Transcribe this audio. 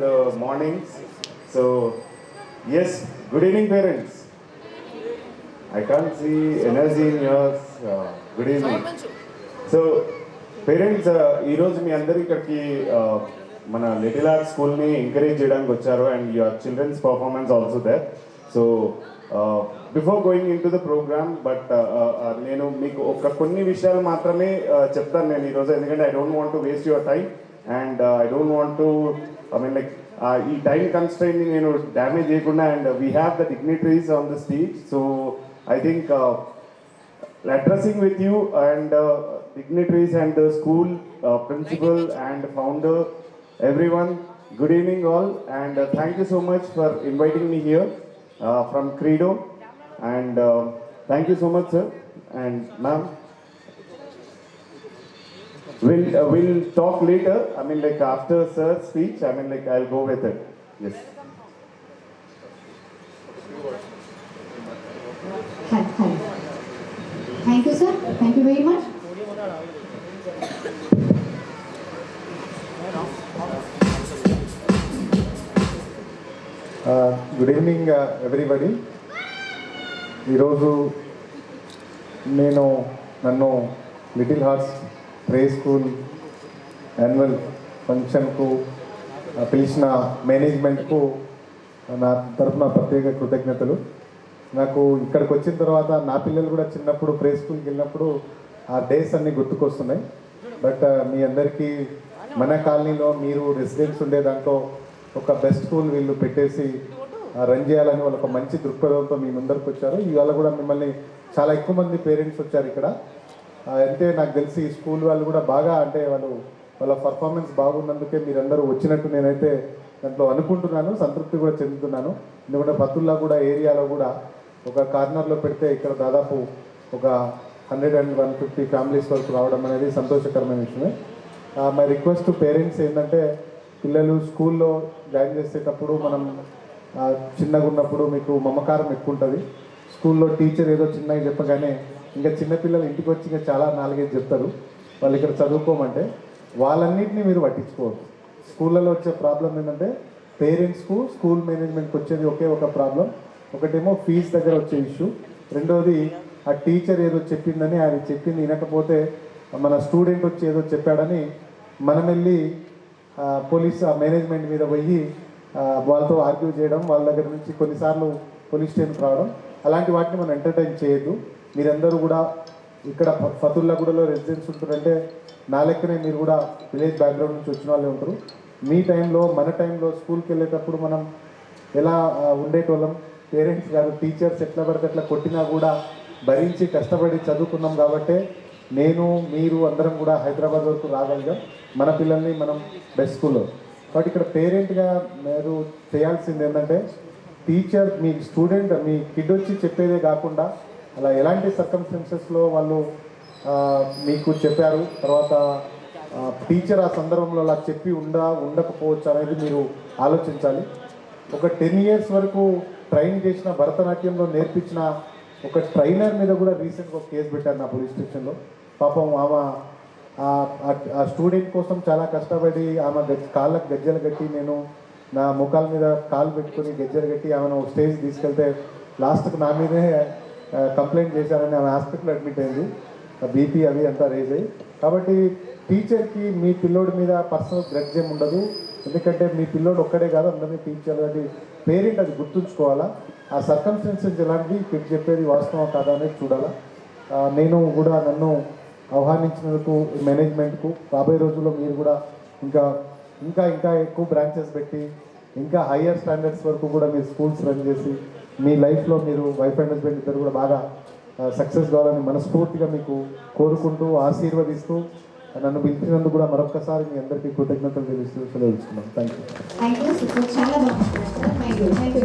the mornings. So, yes, good evening, parents. I can't see energy in yours. Good evening. So, parents ఈరోజు మీ అందరూ ఇక్కడికి మన little art స్కూల్ని encourage చేయడానికి వచ్చారు and your children's performance also there. So before going into the program but నేను మీకు కొన్ని విషయాలు మాత్రమే చెప్తాను నేను ఈరోజు, ఎందుకంటే I don't want to waste your time and I don't want to like ఈ టైం కన్స్ట్రైన్ని నేను డ్యామేజ్ చేయకుండా, and we have the dignitaries on the stage. So I think addressing with you and dignitaries and the school principal and founder, everyone, good evening all, and thank you so much for inviting me here from Credo, and thank you so much sir and ma'am. We'll talk later, I mean like after sir's speech, I mean like I'll go with it. Yes. Hi. Thank you, sir. Thank you very much. Good evening everybody. ఈరోజు నన్ను little hearts ప్రే school annual ఫంక్షన్కు పిలిచిన మేనేజ్మెంట్కు నా తరఫున ప్రత్యేక కృతజ్ఞతలు. నాకు ఇక్కడికి వచ్చిన తర్వాత నా పిల్లలు కూడా చిన్నప్పుడు ప్రే స్కూల్కి వెళ్ళినప్పుడు ఆ డేస్ అన్నీ గుర్తుకొస్తున్నాయి. బట్ మీ అందరికీ మన కాలనీలో మీరు రెసిడెంట్స్ ఉండే దాంట్లో ఒక బెస్ట్ స్కూల్ వీళ్ళు పెట్టేసి రన్ చేయాలని వాళ్ళు ఒక మంచి దృక్పథంతో మీ ముందరికి వచ్చారు. ఇవాళ కూడా మిమ్మల్ని చాలా ఎక్కువ మంది పేరెంట్స్ వచ్చారు ఇక్కడ. అంటే నాకు తెలిసి స్కూల్ వాళ్ళు కూడా బాగా, అంటే వాళ్ళ పర్ఫార్మెన్స్ బాగున్నందుకే మీరందరూ వచ్చినట్టు నేనైతే దాంట్లో అనుకుంటున్నాను, సంతృప్తి కూడా చెందుతున్నాను. ఎందుకంటే పత్తుల్లా కూడా ఏరియాలో కూడా ఒక కార్నర్లో పెడితే ఇక్కడ దాదాపు ఒక 100 and 150 ఫ్యామిలీస్ వరకు రావడం అనేది సంతోషకరమైన విషయమే. మై రిక్వెస్ట్ టు పేరెంట్స్ ఏంటంటే, పిల్లలు స్కూల్లో జాయిన్ చేసేటప్పుడు మనం చిన్నగా ఉన్నప్పుడు మీకు మమకారం ఎక్కువ ఉంటుంది. స్కూల్లో టీచర్ ఏదో చిన్నగా చెప్పగానే ఇంకా చిన్నపిల్లలు ఇంటికి వచ్చి ఇంకా చాలా 4-5 చెప్తారు వాళ్ళు ఇక్కడ చదువుకోమంటే. వాళ్ళన్నింటినీ మీరు పట్టించుకోవద్దు. స్కూళ్ళలో వచ్చే ప్రాబ్లం ఏంటంటే పేరెంట్స్కు స్కూల్ మేనేజ్మెంట్కి వచ్చేది ఒకే ఒక ప్రాబ్లం. ఒకటేమో ఫీజు దగ్గర వచ్చే ఇష్యూ, రెండోది ఆ టీచర్ ఏదో చెప్పిందని ఆయన చెప్పింది వినకపోతే మన స్టూడెంట్ వచ్చి ఏదో చెప్పాడని మనం వెళ్ళి పోలీస్ మేనేజ్మెంట్ మీద పోయి వాళ్ళతో ఆర్గ్యూ చేయడం, వాళ్ళ దగ్గర నుంచి కొన్నిసార్లు పోలీస్ స్టేషన్కి రావడం, అలాంటి వాటిని మనం ఎంటర్టైన్ చేయొద్దు. మీరందరూ కూడా ఇక్కడ ఫతుల్లాగూడలో రెసిడెన్స్ ఉంటారంటే నా లెక్కనే మీరు కూడా విలేజ్ బ్యాక్గ్రౌండ్ నుంచి వచ్చిన వాళ్ళే ఉంటారు. మీ టైంలో మన టైంలో స్కూల్కి వెళ్ళేటప్పుడు మనం ఎలా ఉండేటోళ్ళం, పేరెంట్స్ గారు టీచర్స్ ఎట్లా పడితే అట్లా కొట్టినా కూడా భరించి కష్టపడి చదువుకున్నాం. కాబట్టి మీరు అందరం కూడా హైదరాబాద్ వరకు రాగలిగాం, మన పిల్లల్ని మనం బెస్ట్ స్కూల్లో. కాబట్టి ఇక్కడ పేరెంట్గా మీరు చేయాల్సింది ఏంటంటే, టీచర్ మీ స్టూడెంట్ మీ కిడ్ వచ్చి చెప్పేదే కాకుండా అలా ఎలాంటి సర్కమ్స్టెన్సెస్లో వాళ్ళు మీకు చెప్పారు, తర్వాత టీచర్ ఆ సందర్భంలో అలా చెప్పి ఉండకపోవచ్చు అనేది మీరు ఆలోచించాలి. ఒక 10 years వరకు ట్రైన్ చేసిన, భరతనాట్యంలో నేర్పించిన ఒక ట్రైనర్ మీద కూడా రీసెంట్గా ఒక కేసు పెట్టారు నా పోలీస్ స్టేషన్లో. పాపం ఆమె ఆ స్టూడెంట్ కోసం చాలా కష్టపడి ఆమె కాళ్ళకు గజ్జలు కట్టి, నేను నా ముఖాల మీద కాలు పెట్టుకుని గజ్జలు కట్టి ఆమెను స్టేజ్ తీసుకెళ్తే లాస్ట్కి నా మీదే కంప్లైంట్ చేశారని ఆమె హాస్పిటల్ అడ్మిట్ అయింది. బీపీ అవి అంతా రేజ్ అయ్యి. కాబట్టి టీచర్కి మీ పిల్లోడి మీద పర్సనల్ గ్రడ్జ్ ఏమి ఉండదు, ఎందుకంటే మీ పిల్లోడు ఒక్కడే కాదు, అందరినీ టీచర్ అది పేరెంట్ అది గుర్తుంచుకోవాలా. ఆ సర్కమ్స్టెన్సెస్ ఎలాంటివి కిడ్ చెప్పేది వాస్తవం కాదా అనేది చూడాలా. నేను కూడా నన్ను ఆహ్వానించినందుకు మేనేజ్మెంట్కు, రాబోయే రోజుల్లో మీరు కూడా ఇంకా ఇంకా ఇంకా ఎక్కువ బ్రాంచెస్ పెట్టి ఇంకా హయ్యర్ స్టాండర్డ్స్ వరకు కూడా మీరు స్కూల్స్ రన్ చేసి మీ లైఫ్లో మీరు వైఫ్ అండ్ హస్బెండ్ ఇద్దరు కూడా బాగా సక్సెస్ కావాలని మనస్ఫూర్తిగా మీకు కోరుకుంటూ ఆశీర్వదిస్తూ నన్ను పిలిచినందుకు కూడా మరొకసారి మీ అందరికీ కృతజ్ఞతలు తెలుస్తున్నాను. Thank you. చాలా బాగుంది.